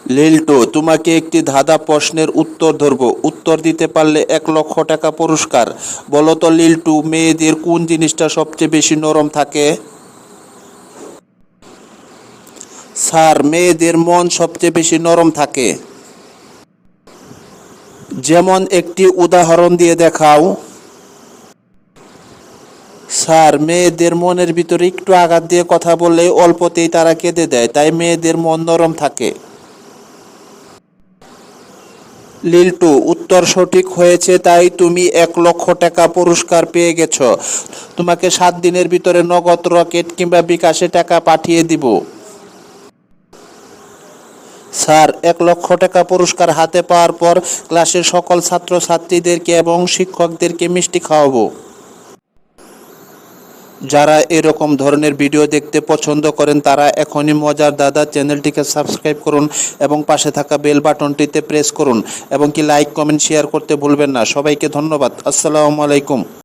লিল্টু, তোমাকে একটি ধাঁধা প্রশ্নের উত্তর ধরব। উত্তর দিতে পারলে 1 লক্ষ টাকা পুরস্কার। বলো তো লিল্টু, মেয়েদের কোন জিনিসটা সবচেয়ে বেশি নরম থাকে? স্যার, মেয়েদের মন সবচেয়ে বেশি নরম থাকে। যেমন একটি উদাহরণ দিয়ে দেখাও। স্যার, মেয়েদের মনের ভিতরে একটু আঘাত দিয়ে কথা বললে অল্পতেই তারা কেঁদে দেয়, তাই মেয়েদের মন নরম থাকে। লিল্টু, উত্তর সঠিক হয়েছে, তাই তুমি 1 লক্ষ টাকা পুরস্কার পেয়ে গেছো। তোমাকে 7 দিনের ভিতরে নগদ, রকেট কিংবা বিকাশে টাকা পাঠিয়ে দিব। স্যার, 1 লক্ষ টাকা পুরস্কার হাতে পাওয়ার পর ক্লাসের সকল ছাত্রছাত্রীদেরকে এবং শিক্ষকদেরকে মিষ্টি খাওয়াবো। যারা এরকম ধরনের ভিডিও দেখতে পছন্দ করেন তারা এখনই মজার দাদা চ্যানেলটিকে সাবস্ক্রাইব করুন এবং পাশে থাকা বেল বাটনটিতে প্রেস করুন এবং কি লাইক কমেন্ট শেয়ার করতে ভুলবেন না। সবাইকে ধন্যবাদ। আসসালামু আলাইকুম।